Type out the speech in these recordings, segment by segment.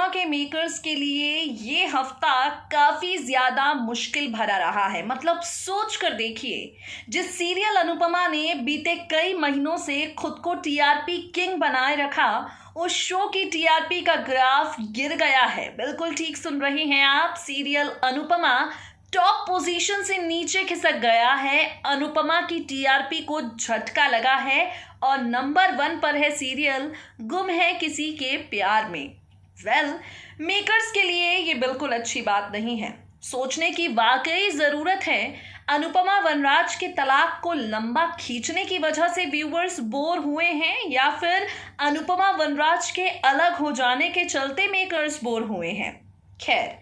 अनुपमा के मेकर्स के लिए ये हफ्ता काफी ज्यादा मुश्किल भरा रहा है। मतलब सोच कर देखिए, जिस सीरियल अनुपमा ने बीते कई महीनों से खुद को टीआरपी किंग बनाए रखा, उस शो की टीआरपी का ग्राफ गिर गया है। बिल्कुल ठीक सुन रहे हैं आप, सीरियल अनुपमा टॉप पोजीशन से नीचे खिसक गया है। अनुपमा की टीआरपी को झटका लगा है और नंबर 1 पर है सीरियल गुम है किसी के प्यार में। मेकर्स के लिए ये बिल्कुल अच्छी बात नहीं है। सोचने की वाकई जरूरत है, अनुपमा वनराज के तलाक को लंबा खींचने की वजह से व्यूवर्स बोर हुए हैं या फिर अनुपमा वनराज के अलग हो जाने के चलते मेकर्स बोर हुए हैं। खैर,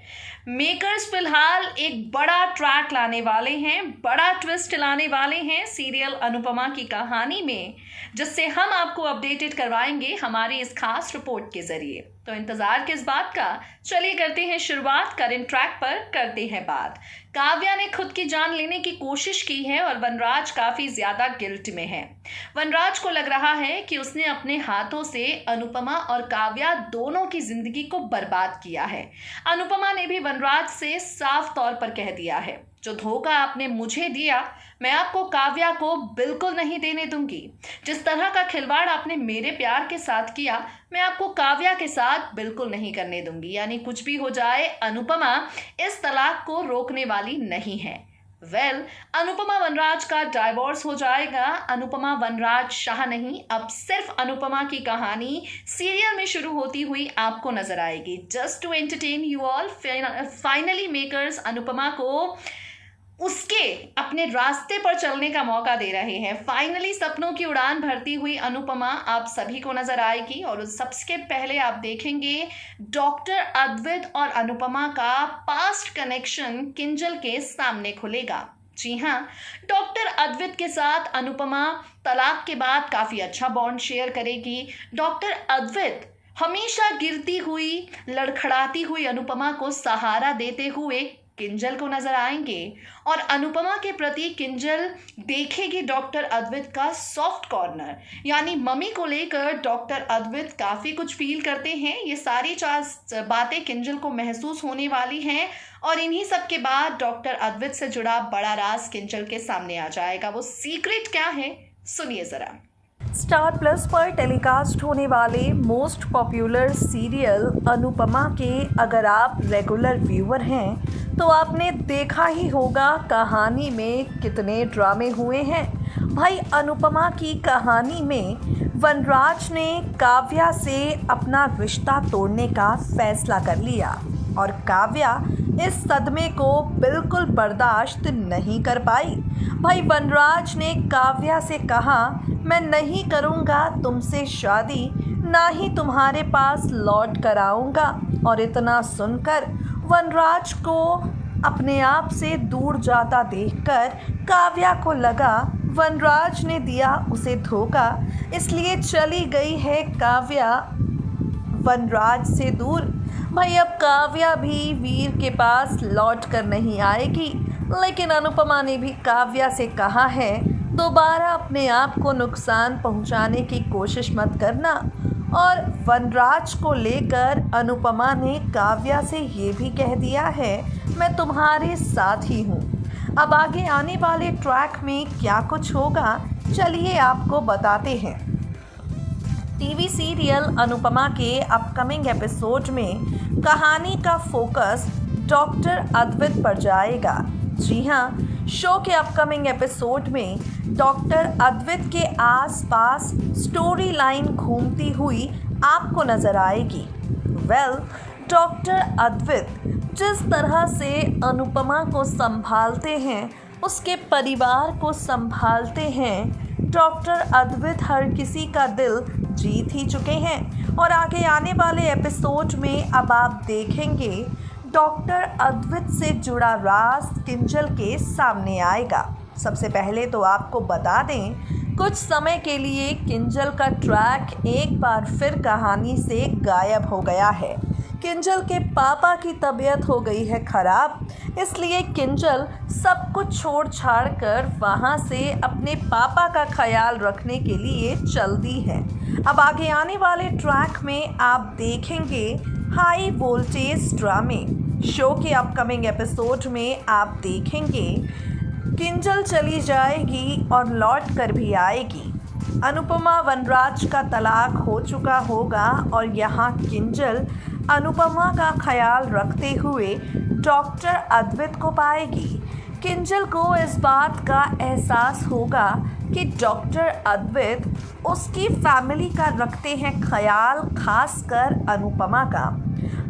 मेकर्स फिलहाल एक बड़ा ट्रैक लाने वाले हैं, बड़ा ट्विस्ट लाने वाले हैं सीरियल अनुपमा की कहानी में, जिससे हम आपको अपडेटेड करवाएंगे हमारी इस खास रिपोर्ट के जरिए। तो इंतजार किस बात का, चलिए करते हैं शुरुआत। करंट ट्रैक पर करते हैं बात। काव्या ने खुद की जान लेने की कोशिश की है और वनराज काफी ज्यादा गिल्ट में है। वनराज को लग रहा है कि उसने अपने हाथों से अनुपमा और काव्या दोनों की जिंदगी को बर्बाद किया है। अनुपमा ने भी वनराज से साफ तौर पर कह दिया है, जो धोखा आपने मुझे दिया, मैं आपको काव्या को बिल्कुल नहीं देने दूंगी। जिस तरह का खिलवाड़ आपने मेरे प्यार के साथ किया, मैं आपको काव्या के साथ बिल्कुल नहीं करने दूंगी। यानी कुछ भी हो जाए, अनुपमा इस तलाक को रोकने वाली नहीं है। अनुपमा वनराज का डाइवोर्स हो जाएगा। अनुपमा वनराज शाह नहीं, अब सिर्फ अनुपमा की कहानी सीरियल में शुरू होती हुई आपको नजर आएगी। Just to entertain you all, finally makers Anupama को उसके अपने रास्ते पर चलने का मौका दे रहे हैं। फाइनली सपनों की उड़ान भरती हुई अनुपमा आप सभी को नजर आएगी और सबसे पहले आप देखेंगे डॉक्टर अद्वैत और अनुपमा का पास्ट कनेक्शन किंजल के सामने खुलेगा। जी हाँ, डॉक्टर अद्वैत के साथ अनुपमा तलाक के बाद काफी अच्छा बॉन्ड शेयर करेगी। डॉक्टर अद्वैत हमेशा गिरती हुई, लड़खड़ाती हुई अनुपमा को सहारा देते हुए किंजल को नजर आएंगे और अनुपमा के प्रति किंजल देखेगी डॉक्टर अद्वैत का सॉफ्ट कॉर्नर। यानी मम्मी को लेकर डॉक्टर अद्वैत काफी कुछ फील करते हैं। ये सारी 4 बातें किंजल को महसूस होने वाली हैं और इन्हीं सब के बाद डॉक्टर अद्वैत से जुड़ा बड़ा राज किंजल के सामने आ जाएगा। वो सीक्रेट क्या है, सुनिए जरा। स्टार प्लस पर टेलीकास्ट होने वाले मोस्ट पॉपुलर सीरियल अनुपमा के अगर आप रेगुलर व्यूअर हैं तो आपने देखा ही होगा कहानी में कितने ड्रामे हुए हैं। भाई, अनुपमा की कहानी में वनराज ने काव्या से अपना रिश्ता तोड़ने का फैसला कर लिया और काव्या इस सदमे को बिल्कुल बर्दाश्त नहीं कर पाई। भाई, वनराज ने काव्या से कहा, मैं नहीं करूँगा तुमसे शादी, ना ही तुम्हारे पास लौट कर आऊँगा। और इतना सुनकर वनराज को अपने आप से दूर जाता देखकर काव्या को लगा वनराज ने दिया उसे धोखा, इसलिए चली गई है काव्या वनराज से दूर। भाई, अब काव्या भी वीर के पास लौट कर नहीं आएगी, लेकिन अनुपमा ने भी काव्या से कहा है, दोबारा अपने आप को नुकसान पहुंचाने की कोशिश मत करना। और वनराज को लेकर अनुपमा ने काव्या से ये भी कह दिया है, मैं तुम्हारे साथ ही हूँ। अब आगे आने वाले ट्रैक में क्या कुछ होगा, चलिए आपको बताते हैं। टीवी सीरियल अनुपमा के अपकमिंग एपिसोड में कहानी का फोकस डॉक्टर अद्वैत पर जाएगा। जी हाँ, शो के अपकमिंग एपिसोड में डॉक्टर अद्वैत के आसपास स्टोरी लाइन घूमती हुई आपको नजर आएगी। डॉक्टर अद्वैत जिस तरह से अनुपमा को संभालते हैं, उसके परिवार को संभालते हैं, डॉक्टर अद्वैत हर किसी का दिल जीत ही चुके हैं। और आगे आने वाले एपिसोड में अब आप देखेंगे डॉक्टर अद्वैत से जुड़ा राज किंजल के सामने आएगा। सबसे पहले तो आपको बता दें, कुछ समय के लिए किंजल का ट्रैक एक बार फिर कहानी से गायब हो गया है। किंजल के पापा की तबीयत हो गई है ख़राब, इसलिए किंजल सब कुछ छोड़ छाड़ कर वहाँ से अपने पापा का ख्याल रखने के लिए चल दी है। अब आगे आने वाले ट्रैक में आप देखेंगे हाई वोल्टेज ड्रामे। शो के अपकमिंग एपिसोड में आप देखेंगे किंजल चली जाएगी और लौट कर भी आएगी। अनुपमा वनराज का तलाक हो चुका होगा और यहाँ किंजल अनुपमा का ख्याल रखते हुए डॉक्टर अद्वैत को पाएगी। किंजल को इस बात का एहसास होगा कि डॉक्टर अद्वैत उसकी फैमिली का रखते हैं ख्याल, खासकर अनुपमा का।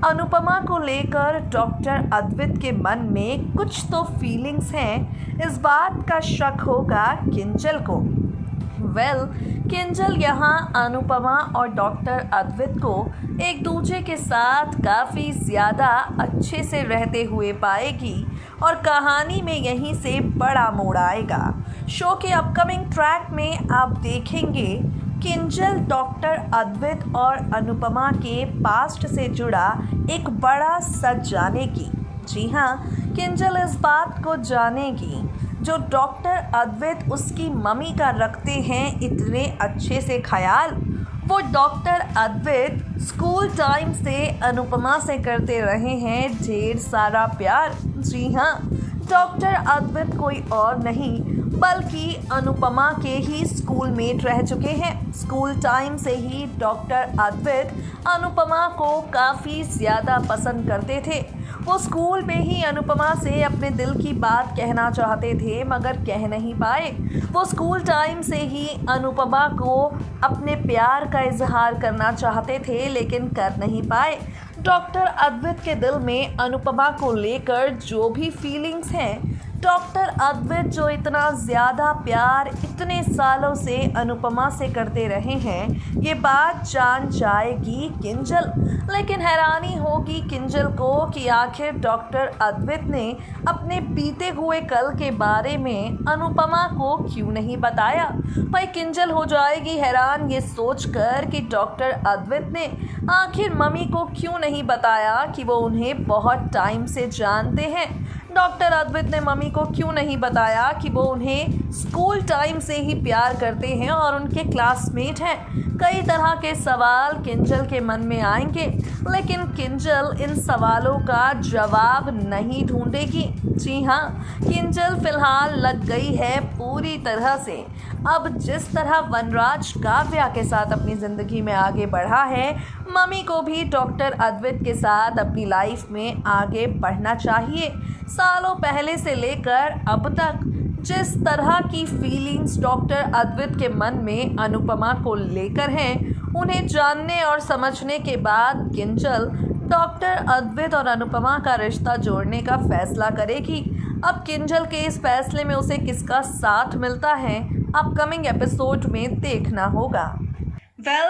अनुपमा को लेकर डॉक्टर अद्वैत के मन में कुछ तो फीलिंग्स हैं, इस बात का शक होगा किंजल को। किंजल यहाँ अनुपमा और डॉक्टर अद्वैत को एक दूसरे के साथ काफ़ी ज़्यादा अच्छे से रहते हुए पाएगी और कहानी में यहीं से बड़ा मोड़ आएगा। शो के अपकमिंग ट्रैक में आप देखेंगे किंजल डॉक्टर अद्वैत और अनुपमा के पास्ट से जुड़ा एक बड़ा सच जानेगी। जी हाँ, किंजल इस बात को जानेगी जो डॉक्टर अद्वैत उसकी मम्मी का रखते हैं इतने अच्छे से ख्याल, वो डॉक्टर अद्वैत स्कूल टाइम से अनुपमा से करते रहे हैं ढेर सारा प्यार। जी हाँ, डॉक्टर अद्वैत कोई और नहीं बल्कि अनुपमा के ही स्कूलमेट रह चुके हैं। स्कूल टाइम से ही डॉक्टर अद्वैत अनुपमा को काफ़ी ज़्यादा पसंद करते थे। वो स्कूल में ही अनुपमा से अपने दिल की बात कहना चाहते थे मगर कह नहीं पाए। वो स्कूल टाइम से ही अनुपमा को अपने प्यार का इजहार करना चाहते थे लेकिन कर नहीं पाए। डॉक्टर अद्वैत के दिल में अनुपमा को लेकर जो भी फीलिंग्स हैं, डॉक्टर अद्वैत जो इतना ज़्यादा प्यार इतने सालों से अनुपमा से करते रहे हैं, ये बात जान जाएगी किंजल। लेकिन हैरानी होगी किंजल को कि आखिर डॉक्टर अद्वैत ने अपने बीते हुए कल के बारे में अनुपमा को क्यों नहीं बताया। भाई किंजल हो जाएगी हैरान ये सोचकर कि डॉक्टर अद्वैत ने आखिर मम्मी को क्यों नहीं बताया कि वो उन्हें बहुत टाइम से जानते हैं। डॉक्टर अद्वैत ने मम्मी को क्यों नहीं बताया कि वो उन्हें स्कूल टाइम से ही प्यार करते हैं और उनके क्लासमेट हैं। कई तरह के सवाल किंजल के मन में आएंगे लेकिन किंजल इन सवालों का जवाब नहीं ढूंढेगी। जी हाँ, किंजल फिलहाल लग गई है पूरी तरह से। अब जिस तरह वनराज काव्या के साथ अपनी ज़िंदगी में आगे बढ़ा है, मम्मी को भी डॉक्टर अद्वैत के साथ अपनी लाइफ में आगे बढ़ना चाहिए। सालों पहले से लेकर अब तक जिस तरह की फीलिंग्स डॉक्टर अद्वैत के मन में अनुपमा को लेकर हैं, उन्हें जानने और समझने के बाद किंजल डॉक्टर अद्वैत और अनुपमा का रिश्ता जोड़ने का फैसला करेगी। अब किंजल के इस फैसले में उसे किसका साथ मिलता है, अपकमिंग एपिसोड में देखना होगा।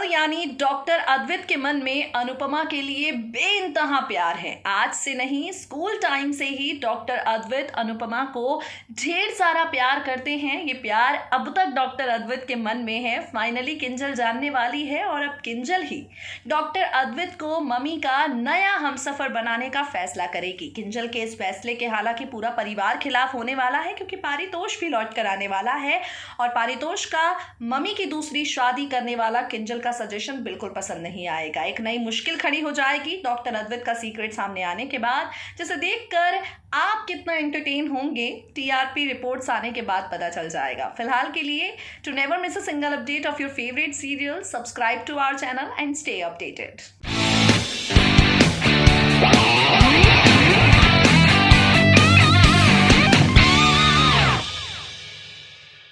यानी डॉक्टर अद्वैत के मन में अनुपमा के लिए बेइंतहा प्यार है। आज से नहीं, स्कूल टाइम से ही डॉक्टर अद्वैत अनुपमा को ढेर सारा प्यार करते हैं। ये प्यार अब तक डॉक्टर अद्वैत के मन में है। फाइनली किंजल जानने वाली है और अब किंजल ही डॉक्टर अद्वैत को मम्मी का नया हमसफर बनाने का फैसला करेगी। किंजल के इस फैसले के हालांकि पूरा परिवार खिलाफ होने वाला है क्योंकि पारितोष भी लौट कर आने वाला है और पारितोष का मम्मी की दूसरी शादी करने वाला किंजल का सजेशन बिल्कुल पसंद नहीं आएगा। एक नई मुश्किल खड़ी हो जाएगी डॉक्टर अद्वैत का सीक्रेट सामने आने के बाद, जिसे देखकर आप कितना एंटरटेन होंगे टीआरपी रिपोर्ट्स आने के बाद पता चल जाएगा। फिलहाल के लिए to never miss a single update of your favourite serial, subscribe to our channel and stay updated.